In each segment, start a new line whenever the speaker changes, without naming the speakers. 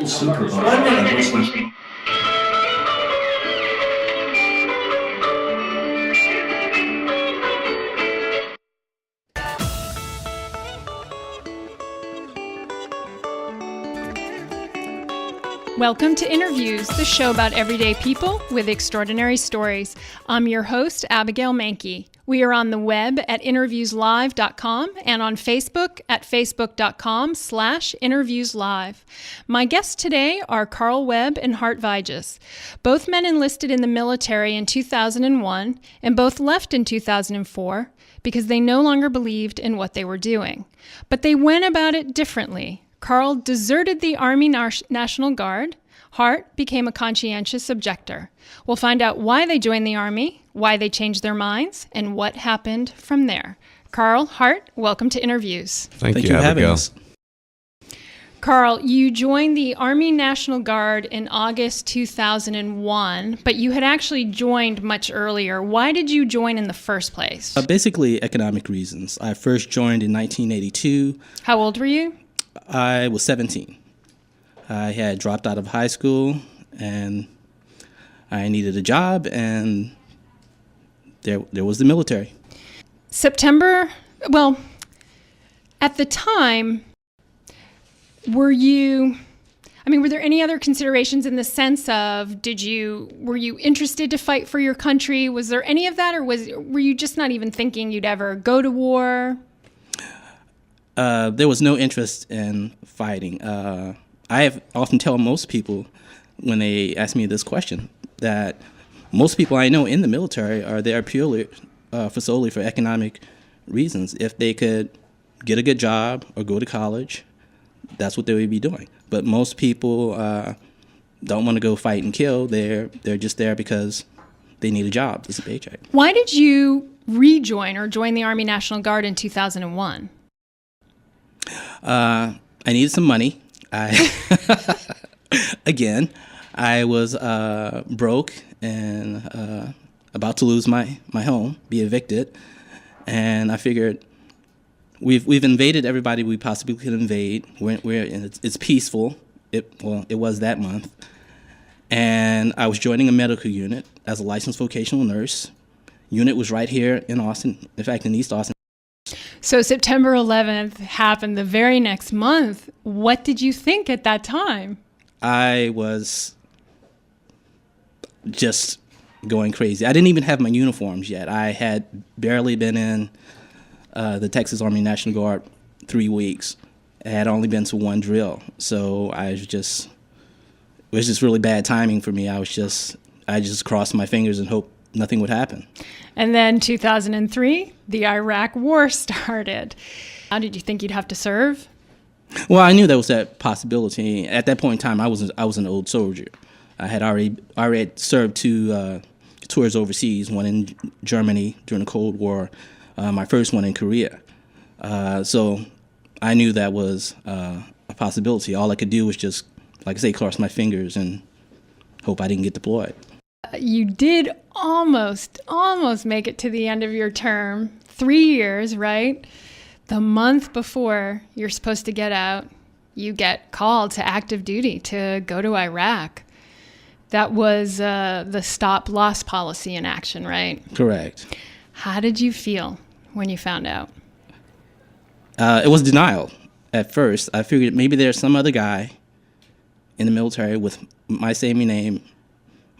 Supervisor.
Welcome to Interviews, the show about everyday people with extraordinary stories. I'm your host, Abigail Mankey. We are on the web at innerviewslive.com and on Facebook at facebook.com/interviewslive. My guests today are Webb and Hart Viges. Both men enlisted in the military in 2001 and both left in 2004 because they no longer believed in what they were doing. But they went about it differently. Carl deserted the Army National Guard. Hart became a conscientious objector. We'll find out why they joined the Army, why they changed their minds, and what happened from there. Carl, Hart, welcome to Interviews.
Thank you for having us.
Carl, you joined the Army National Guard in August 2001, but you had actually joined much earlier. Why did you join in the first place?
Basically, economic reasons. I first joined in 1982.
How old were you?
I was 17. I had dropped out of high school, and I needed a job, and there was the military.
At the time, were there any other considerations in the sense of, were you interested to fight for your country? Was there any of that, or were you just not even thinking you'd ever go to war?
There was no interest in fighting. I have often tell most people when they ask me this question that most people I know in the military are there purely solely for economic reasons. If they could get a good job or go to college, that's what they would be doing. But most people don't want to go fight and kill. They're just there because they need a job. It's a paycheck.
Why did you rejoin or join the Army National Guard in 2001?
I needed some money. I was broke and about to lose my home, be evicted, and I figured we've invaded everybody we possibly could invade. It's peaceful. It was that month, and I was joining a medical unit as a licensed vocational nurse. Unit was right here in Austin. In fact, in East Austin.
So September 11th happened the very next month. What did you think at that time?
I was just going crazy. I didn't even have my uniforms yet. I had barely been in the Texas Army National Guard 3 weeks. I had only been to one drill. So it was just really bad timing for me. I just crossed my fingers and hoped nothing would happen.
And then 2003, the Iraq War started. How did you think you'd have to serve?
Well, I knew there was that possibility. At that point in time, I was an old soldier. I had already served 2 tours overseas, one in Germany during the Cold War, my first one in Korea. So I knew that was a possibility. All I could do was just, like I say, cross my fingers and hope I didn't get deployed.
You did almost make it to the end of your term, 3 years, right? The month before you're supposed to get out, you get called to active duty to go to Iraq. That was the stop-loss policy in action, right?
Correct.
How did you feel when you found out?
It was denial at first. I figured maybe there's some other guy in the military with my same name,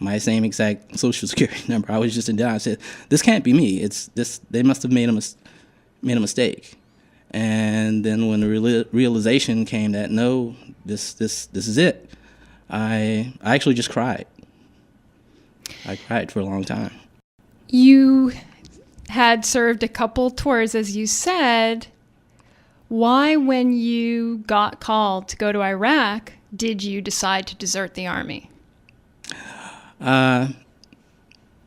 my same exact social security number. I was just in doubt. I said, "This can't be me. It's this. They must have made a mistake." And then when the realization came that no, this is it, I actually just cried. I cried for a long time.
You had served a couple tours, as you said. Why, when you got called to go to Iraq, did you decide to desert the Army?
At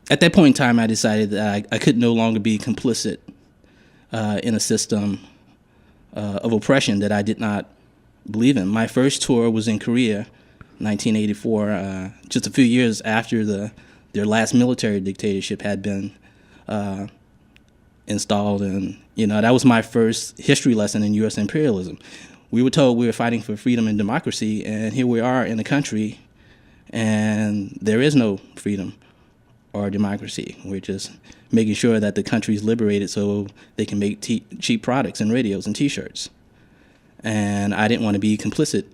that point in time, I decided that I could no longer be complicit in a system of oppression that I did not believe in. My first tour was in Korea, 1984, just a few years after their last military dictatorship had been installed. And, that was my first history lesson in U.S. imperialism. we were told we were fighting for freedom and democracy, and here we are in the country, and there is no freedom or democracy. We're just making sure that the country's liberated so they can make cheap products and radios and T-shirts. And I didn't want to be complicit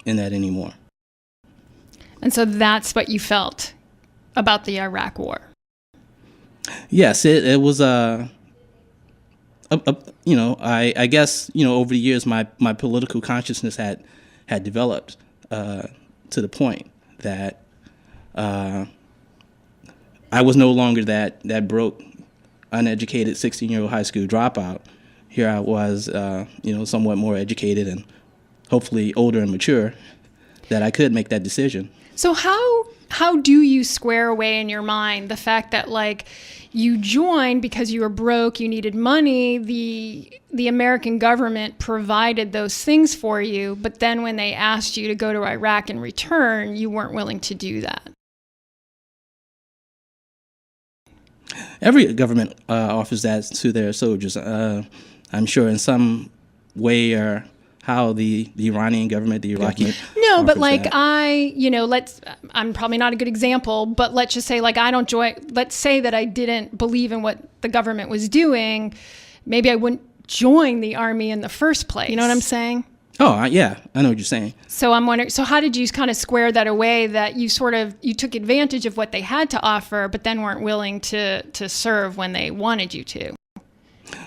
in that anymore.
And so that's what you felt about the Iraq War.
Yes, it was I guess, over the years, my political consciousness had developed to the point that I was no longer that broke, uneducated 16-year-old high school dropout. Here I was, somewhat more educated and hopefully older and mature, that I could make that decision.
So how do you square away in your mind the fact that, like, you joined because you were broke, you needed money, the American government provided those things for you, but then when they asked you to go to Iraq and return, you weren't willing to do that?
Every government offers that to their soldiers. I'm sure in some way or how the Iranian government, the Iraqi...
No, but like I'm probably not a good example, but let's just say, like, let's say that I didn't believe in what the government was doing. Maybe I wouldn't join the army in the first place. You know what I'm saying?
Oh, yeah, I know what you're saying.
So I'm wondering, so how did you kind of square that away, that you took advantage of what they had to offer, but then weren't willing to serve when they wanted you to?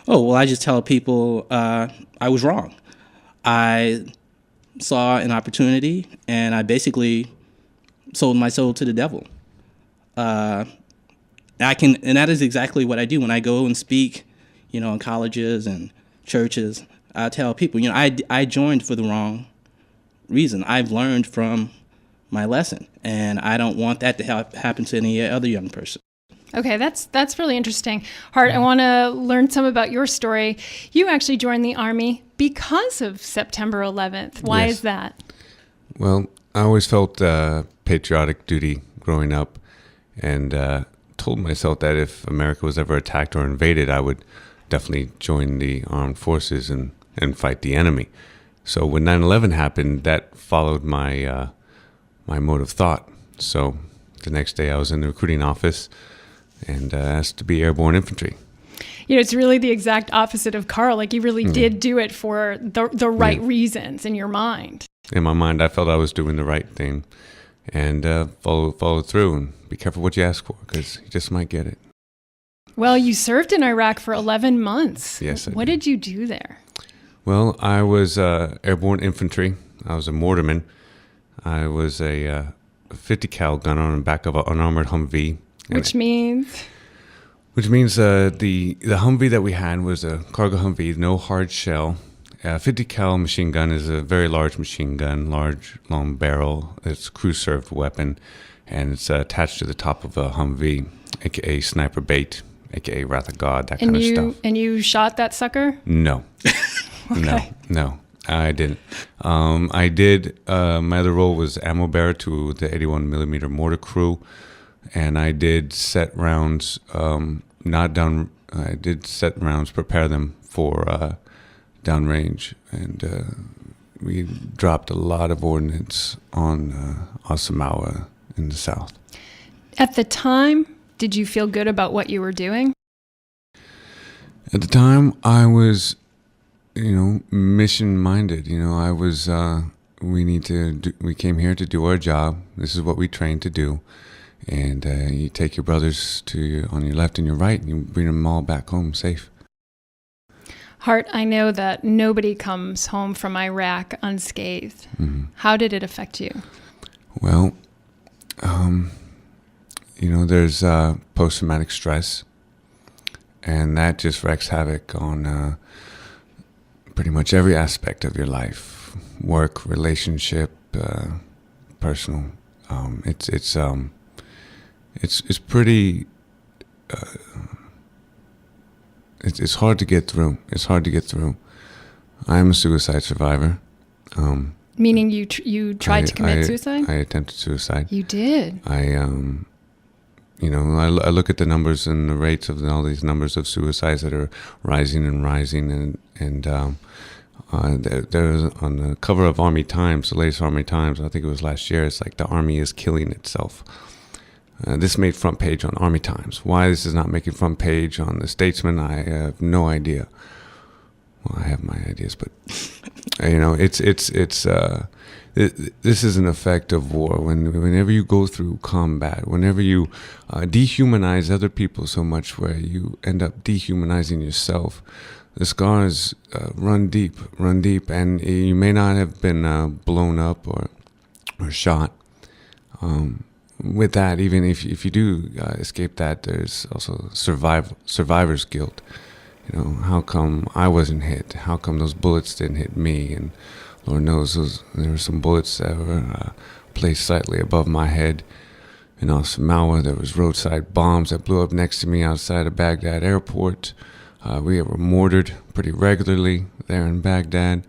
Oh, well, I just tell people I was wrong. I saw an opportunity, and I basically sold my soul to the devil. And that is exactly what I do when I go and speak, in colleges and churches. I tell people, I joined for the wrong reason. I've learned from my lesson, and I don't want that to happen to any other young person.
Okay, that's really interesting. Hart, I want to learn some about your story. You actually joined the Army because of September 11th. Why is that?
Well, I always felt patriotic duty growing up, and told myself that if America was ever attacked or invaded, I would definitely join the armed forces and fight the enemy. So when 9/11 happened, that followed my mode of thought. So the next day I was in the recruiting office and asked to be airborne infantry.
It's really the exact opposite of Carl. Like, you really did do it for the right reasons in your mind.
In my mind, I felt I was doing the right thing, and follow through, and be careful what you ask for, because you just might get it.
Well, you served in Iraq for 11 months.
Yes, I
What did you do there?
Well, I was airborne infantry. I was a mortarman. I was a 50 cal gunner on the back of an unarmored Humvee.
Which means
the Humvee that we had was a cargo Humvee, no hard shell. 50 cal machine gun is a very large machine gun, large, long barrel. It's a crew-served weapon, and it's attached to the top of a Humvee, aka sniper bait, aka Wrath of God, that kind of stuff.
And you shot that sucker?
No.
Okay.
No, I didn't. I did. My other role was ammo bearer to the 81 millimeter mortar crew, and I did set rounds, I did set rounds, prepare them for downrange, and we dropped a lot of ordnance on Osamawa in the south.
At the time, did you feel good about what you were doing?
At the time, I was, mission-minded. I was, we came here to do our job. This is what we trained to do. And you take your brothers on your left and your right, and you bring them all back home safe.
Hart, I know that nobody comes home from Iraq unscathed. Mm-hmm. How did it affect you?
Well, there's post-traumatic stress, and that just wreaks havoc on pretty much every aspect of your life: work, relationship, personal. It's pretty. It's hard to get through. It's hard to get through. I am a suicide survivor.
Meaning you tried to commit suicide?
I attempted suicide.
You did?
I look at the numbers and the rates of all these numbers of suicides that are rising and rising, and There was on the cover of Army Times, the latest Army Times, I think it was last year, it's like the Army is killing itself. This made front page on Army Times. Why this is not making front page on the Statesman, I have no idea. Well, I have my ideas, but this is an effect of war. Whenever you go through combat, whenever you dehumanize other people so much, where you end up dehumanizing yourself, the scars run deep, and you may not have been blown up or shot. With that, even if you do escape that, there's also survivor's guilt. How come I wasn't hit? How come those bullets didn't hit me? And Lord knows there were some bullets that were placed slightly above my head. In Osamawa, there was roadside bombs that blew up next to me outside of Baghdad airport. We were mortared pretty regularly there in Baghdad.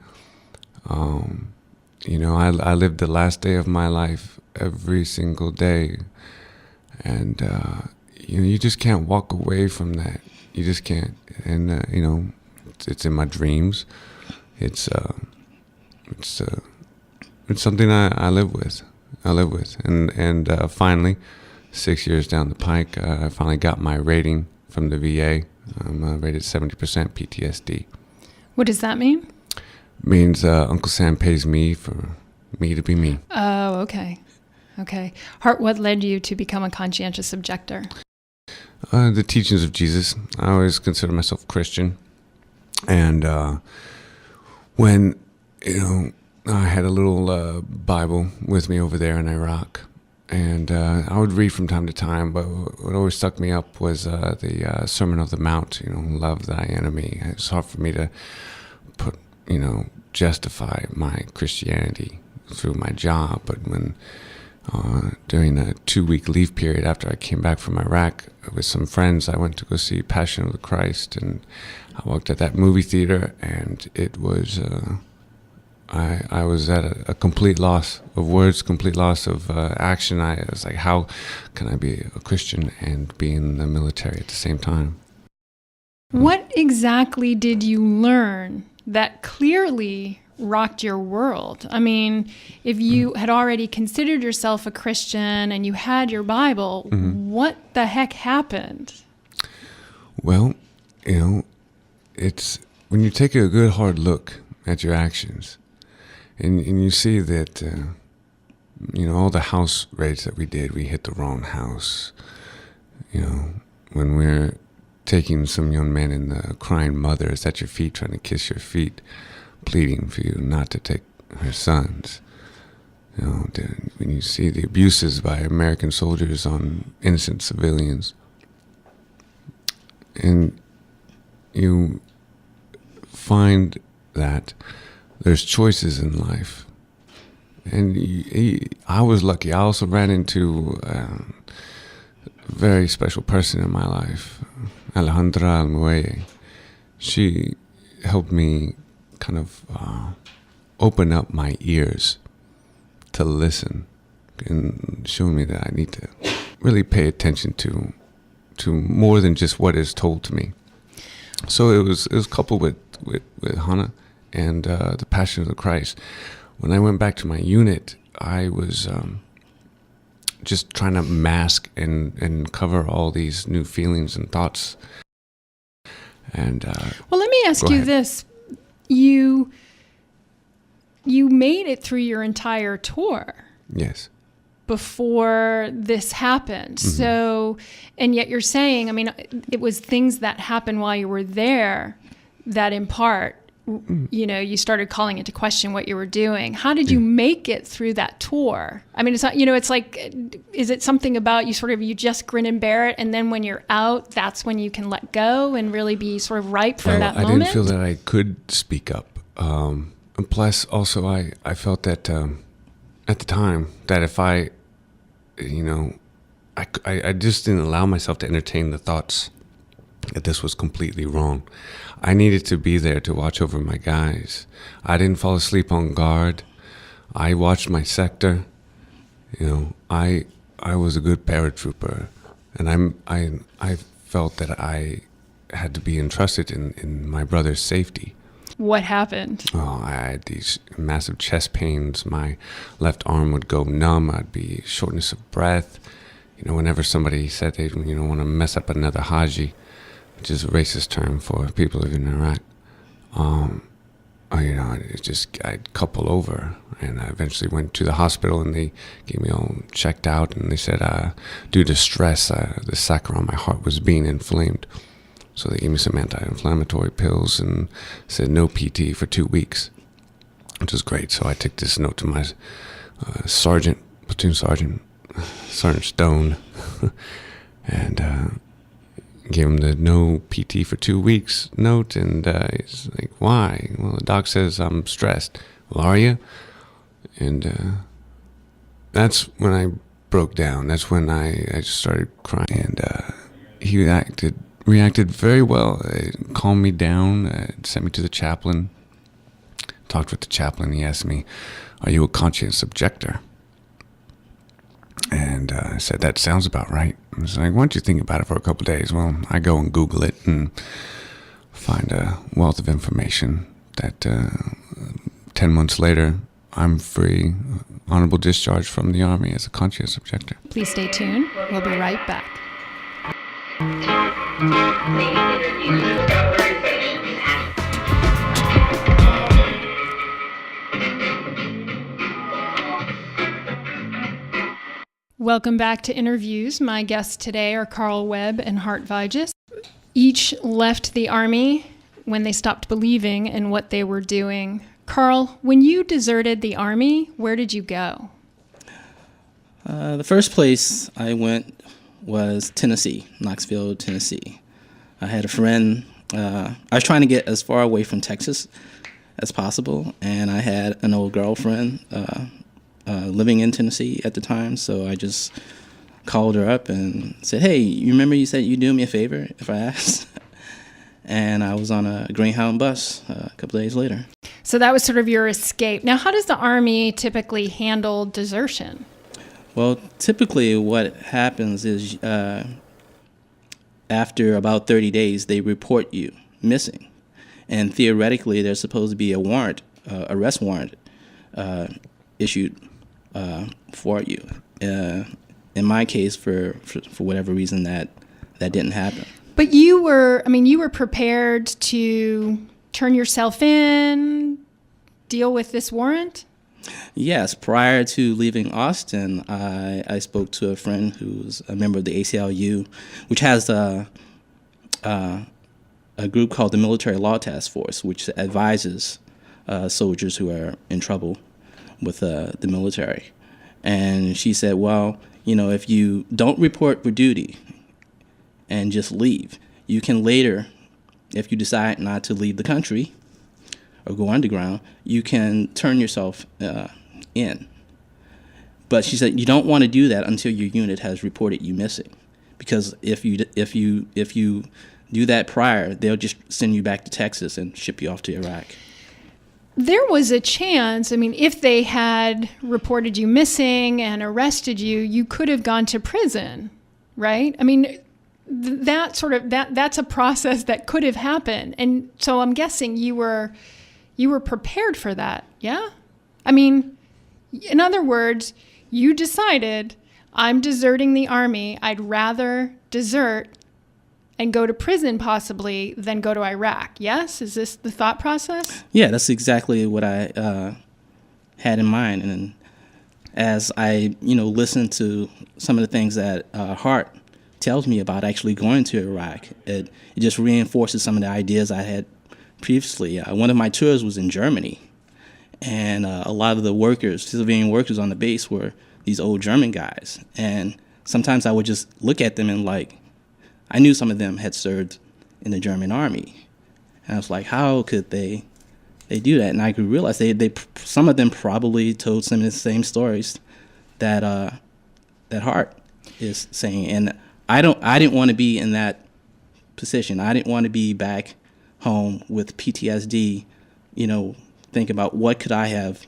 I lived the last day of my life every single day, and you just can't walk away from that. You just can't, and it's in my dreams. It's something I live with. And finally, 6 years down the pike, I finally got my rating from the VA. I'm rated 70% PTSD.
What does that mean?
Means Uncle Sam pays me for me to be me.
Oh, okay. Hart, what led you to become a conscientious objector?
The teachings of Jesus. I always consider myself Christian. And when, I had a little Bible with me over there in Iraq. And I would read from time to time, but what always stuck me up was the Sermon on the Mount, love thy enemy. It's hard for me to justify my Christianity through my job, but when during a 2-week leave period after I came back from Iraq with some friends, I went to go see Passion of the Christ, and I walked at that movie theater, and it was I was at a complete loss of words, complete loss of action. I was like, how can I be a Christian and be in the military at the same time?
What exactly did you learn that clearly rocked your world? I mean, if you had already considered yourself a Christian and you had your Bible, what the heck happened?
Well, it's when you take a good hard look at your actions, and you see that, all the house raids that we did, we hit the wrong house. When we're taking some young man and the crying mother is at your feet, trying to kiss your feet, pleading for you not to take her sons. When you see the abuses by American soldiers on innocent civilians, and you find that there's choices in life. And I was lucky. I also ran into a very special person in my life, Alejandra Almuelle. She helped me kind of open up my ears to listen, and show me that I need to really pay attention to more than just what is told to me. So it was coupled with Hannah and the Passion of the Christ. When I went back to my unit, I was just trying to mask and cover all these new feelings and thoughts. And
well, let me ask you this: you made it through your entire tour.
Yes.
Before this happened. So, and yet you're saying, I mean, it was things that happened while you were there that in part, you started calling into question what you were doing. How did you make it through that tour? I mean, it's not, it's like, is it something about you just grin and bear it, and then when you're out, that's when you can let go and really be sort of ripe for that moment? I
didn't feel that I could speak up. And plus, also, I felt that at the time that if I just didn't allow myself to entertain the thoughts that this was completely wrong. I needed to be there to watch over my guys. I didn't fall asleep on guard. I watched my sector. I was a good paratrooper, and I felt that I had to be entrusted in my brother's safety.
What happened?
Oh, I had these massive chest pains. My left arm would go numb. I'd be shortness of breath. Whenever somebody said they, want to mess up another Haji, which is a racist term for people living in Iraq, I'd couple over. And I eventually went to the hospital, and they gave me all checked out, and they said, due to stress, the sac around my heart was being inflamed. So they gave me some anti-inflammatory pills and said no PT for 2 weeks, which was great. So I took this note to my platoon sergeant, Sergeant Stone, and gave him the no PT for 2 weeks note. And he's like, why? Well, the doc says I'm stressed. Well, are you? And that's when I broke down. That's when I just started crying. And he reacted very well. It calmed me down, sent me to the chaplain, talked with the chaplain. He asked me, are you a conscientious objector? And I said, that sounds about right. I was like, why don't you think about it for a couple of days? Well, I go and Google it and find a wealth of information that 10 months later, I'm free, honorable discharge from the Army as a conscientious objector.
Please stay tuned. We'll be right back. Welcome back to Interviews. My guests today are Carl Webb and Hart Viges. Each left the Army when they stopped believing in what they were doing. Carl, when you deserted the Army, where did you go?
The first place I went was Tennessee, Knoxville, Tennessee. I had a friend. I was trying to get as far away from Texas as possible, and I had an old girlfriend living in Tennessee at the time, so I just called her up and said, hey, you remember you said you'd do me a favor if I asked? And I was on a Greyhound bus a couple days later.
So that was sort of your escape. Now, how does the Army typically handle desertion?
Well, typically what happens is after about 30 days, they report you missing. And theoretically, there's supposed to be a warrant, arrest warrant, issued for you. In my case, for whatever reason, that didn't happen.
But you were prepared to turn yourself in, deal with this warrant?
Yes. Prior to leaving Austin, I spoke to a friend who's a member of the ACLU, which has a group called the Military Law Task Force, which advises soldiers who are in trouble with the military. And she said, well, if you don't report for duty and just leave, you can later, if you decide not to leave the country or go underground, you can turn yourself in. But she said you don't want to do that until your unit has reported you missing, because if you do that prior, they'll just send you back to Texas and ship you off to Iraq.
There was a chance, if they had reported you missing and arrested you, you could have gone to prison, right? That's a process that could have happened. And so I'm guessing you were prepared for that, yeah? In other words, you decided, I'm deserting the Army. I'd rather desert and go to prison possibly than go to Iraq. Yes? Is this the thought process?
Yeah, that's exactly what I had in mind. And as I, listened to some of the things that Hart tells me about actually going to Iraq, it just reinforces some of the ideas I had previously. One of my tours was in Germany, and a lot of the civilian workers on the base were these old German guys. And sometimes I would just look at them and I knew some of them had served in the German army. And I was like, how could they do that? And I could realize some of them probably told some of the same stories that Hart is saying. And I didn't want to be in that position. I didn't want to be back home with PTSD, think about what could I have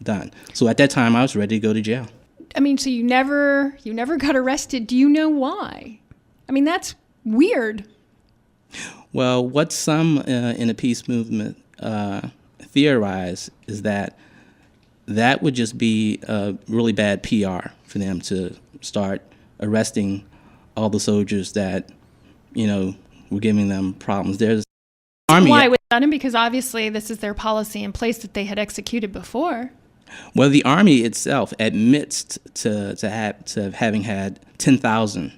done. So at that time, I was ready to go to jail.
So you never got arrested. Do you know why? That's weird.
Well, what some in the peace movement theorize is that would just be really bad PR for them to start arresting all the soldiers that, were giving them problems. There's Army.
Why was that? Because obviously this is their policy in place that they had executed before.
Well, the Army itself admits to having had 10,000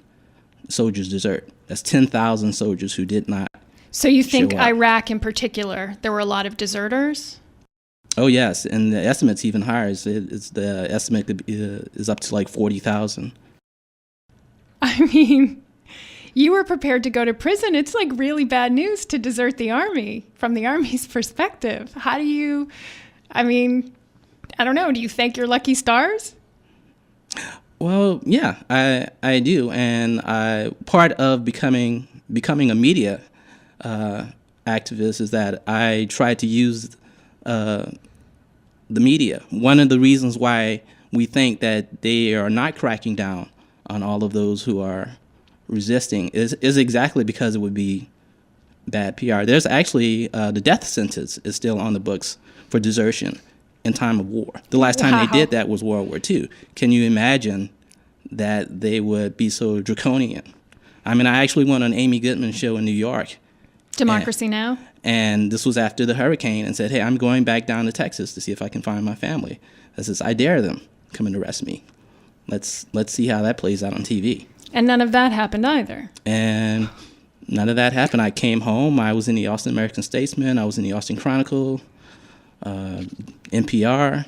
soldiers desert. That's 10,000 soldiers who did not.
So you think
show up.
Iraq in particular, there were a lot of deserters?
Oh yes, and the estimate's even higher. The estimate is up to like 40,000.
I mean, you were prepared to go to prison. It's like really bad news to desert the Army from the Army's perspective. How do you, I don't know, do you thank your lucky stars?
Well, yeah, I do, and part of becoming a media activist is that I try to use the media. One of the reasons why we think that they are not cracking down on all of those who are resisting is exactly because it would be bad PR. There's actually the death sentence is still on the books for desertion in time of war. The last time they did that was World War II. Can you imagine that they would be so draconian? I actually went on Amy Goodman's show in New York.
Democracy Now?
And this was after the hurricane, and said, hey, I'm going back down to Texas to see if I can find my family. I says, I dare them come and arrest me. Let's see how that plays out on TV.
And none of that happened either.
And none of that happened. I came home. I was in the Austin American-Statesman. I was in the Austin Chronicle, NPR,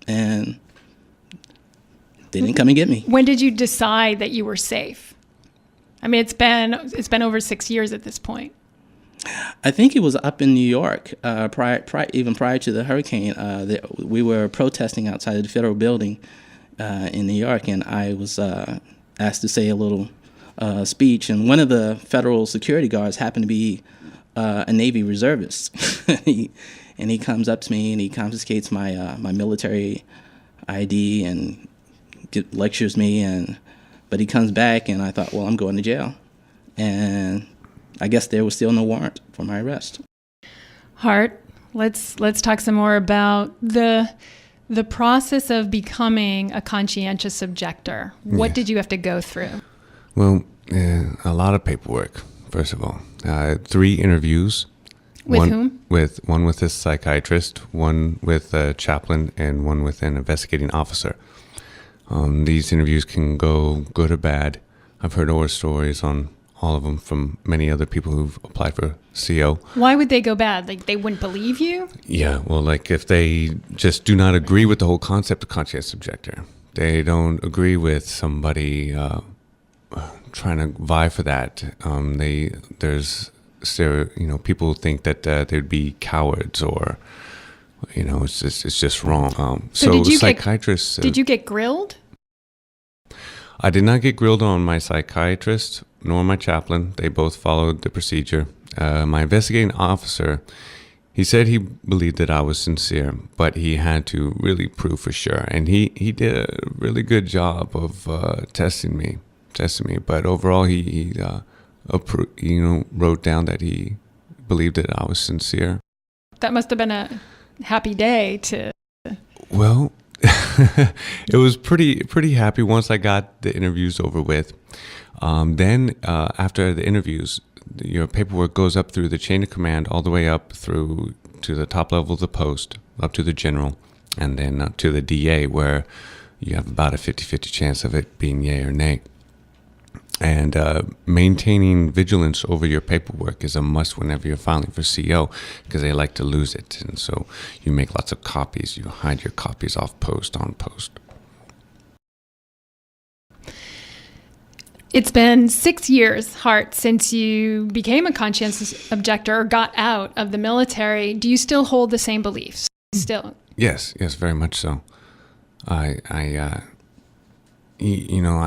and they didn't come and get me.
When did you decide that you were safe? It's been over 6 years at this point.
I think it was up in New York, even prior to the hurricane. We were protesting outside of the federal building in New York, and I was asked to say a little speech. And one of the federal security guards happened to be a Navy reservist. And he comes up to me and he confiscates my military ID and lectures me. But he comes back, and I thought, well, I'm going to jail. And I guess there was still no warrant for my arrest.
Hart, let's talk some more about the process of becoming a conscientious objector. What did you have to go through?
Well, a lot of paperwork, first of all. 3 interviews.
With whom?
One with a psychiatrist, one with a chaplain, and one with an investigating officer. These interviews can go good or bad. I've heard horror stories on all of them from many other people who've applied for CO.
Why would they go bad? Like they wouldn't believe you?
Yeah, well, like if they just do not agree with the whole concept of conscientious objector, they don't agree with somebody trying to vie for that. People think that they'd be cowards, or it's just wrong. So psychiatrists.
Did you get grilled?
I did not get grilled on my psychiatrist nor my chaplain. They both followed the procedure. My investigating officer, he said he believed that I was sincere, but he had to really prove for sure. And he did a really good job of testing me. But overall, he wrote down that he believed that I was sincere.
That must have been a happy day to.
Well, it was pretty happy once I got the interviews over with. Then after the interviews, your paperwork goes up through the chain of command all the way up through to the top level of the post, up to the general, and then up to the DA, where you have about a 50-50 chance of it being yay or nay. And maintaining vigilance over your paperwork is a must whenever you're filing for CO, because they like to lose it. And so you make lots of copies. You hide your copies off post, on post.
It's been 6 years, Hart, since you became a conscientious objector or got out of the military. Do you still hold the same beliefs? Still?
Yes, very much so. I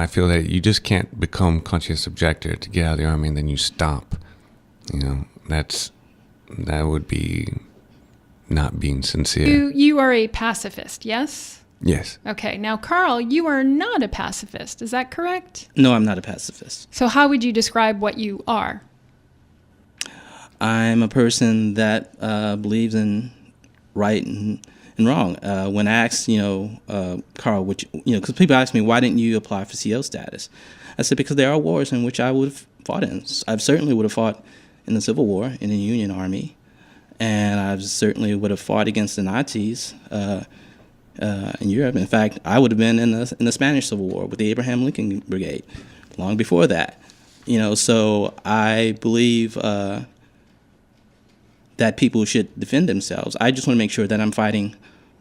feel that you just can't become conscientious objector to get out of the Army and then you stop. That would be not being sincere.
You are a pacifist, yes?
Yes.
Okay. Now, Carl, you are not a pacifist. Is that correct?
No, I'm not a pacifist.
So how would you describe what you are?
I'm a person that believes in right and wrong. When asked, Carl, because people ask me, why didn't you apply for CO status? I said, because there are wars in which I would have fought in. I certainly would have fought in the Civil War in the Union Army, and I certainly would have fought against the Nazis in Europe. In fact, I would have been in the Spanish Civil War with the Abraham Lincoln Brigade long before that. So I believe that people should defend themselves. I just want to make sure that I'm fighting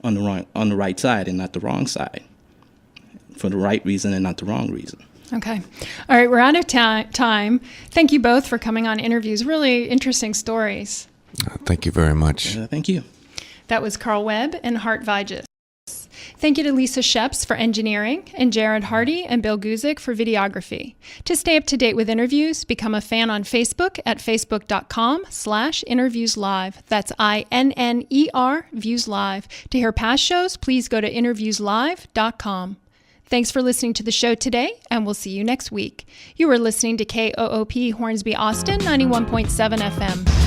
on the right side and not the wrong side, for the right reason and not the wrong reason.
Okay. All right, we're out of time. Thank you both for coming on interviews. Really interesting stories.
Thank you very much.
Thank you.
That was Carl Webb and Hart Viges. Thank you to Lisa Sheps for engineering and Jared Hardy and Bill Guzik for videography. To stay up to date with interviews, become a fan on Facebook at facebook.com/interviewslive. That's INNER Views Live. To hear past shows, please go to innerviewslive.com. Thanks for listening to the show today, and we'll see you next week. You are listening to KOOP Hornsby Austin 91.7 FM.